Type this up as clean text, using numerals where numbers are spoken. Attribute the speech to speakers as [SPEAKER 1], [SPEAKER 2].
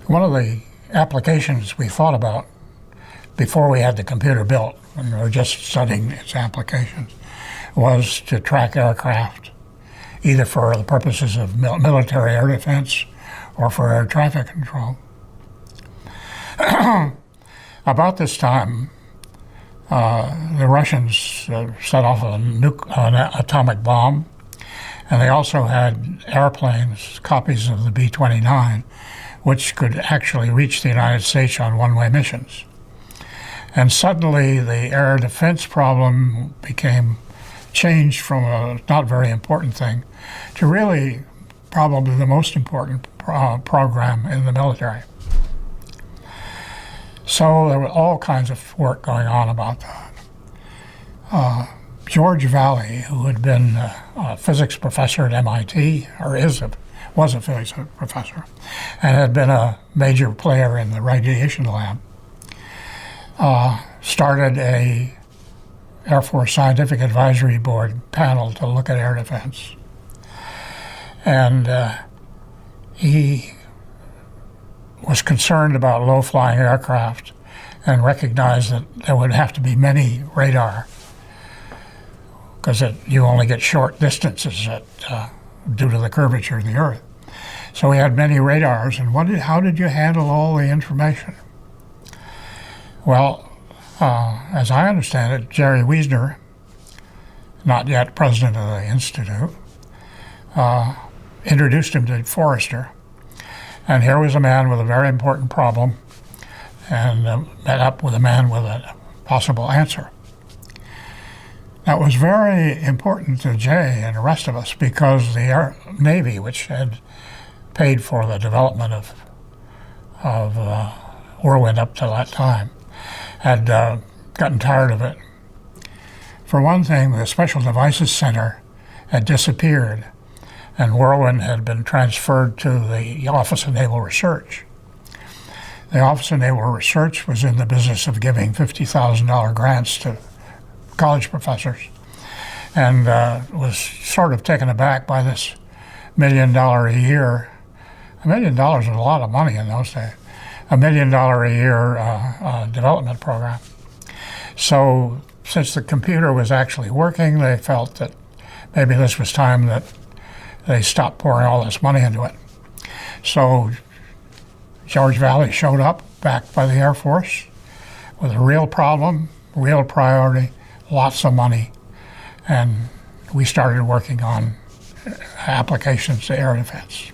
[SPEAKER 1] One of the applications we thought about before we had the computer built, when we were just studying its applications, was to track aircraft, either for the purposes of military air defense or for air traffic control. About this time, the Russians set off an atomic bomb, and they also had airplanes, copies of the B-29, which could actually reach the United States on one-way missions. And suddenly the air defense problem became changed from a not very important thing to really probably the most important program in the military. So there was all kinds of work going on about that. George Valley, who had been a physics professor at MIT, or was a physics professor, and had been a major player in the radiation lab, started a Air Force Scientific Advisory Board panel to look at air defense. And he was concerned about low-flying aircraft and recognized that there would have to be many radar, because you only get short distances due to the curvature of the Earth. So we had many radars, and how did you handle all the information? Well, as I understand it, Jerry Wiesner, not yet president of the Institute, introduced him to Forrester. And here was a man with a very important problem, and met up with a man with a possible answer. That was very important to Jay and the rest of us, because the Navy, which had paid for the development of Whirlwind up to that time, had gotten tired of it. For one thing, the Special Devices Center had disappeared, and Whirlwind had been transferred to the Office of Naval Research. The Office of Naval Research was in the business of giving $50,000 grants to college professors, and was sort of taken aback by this $1 million a year. $1 million was a lot of money in those days. $1 million a year development program. So since the computer was actually working, they felt that maybe this was time that they stopped pouring all this money into it. So George Valley showed up, backed by the Air Force, with a real problem, real priority, lots of money, and we started working on applications to air defense.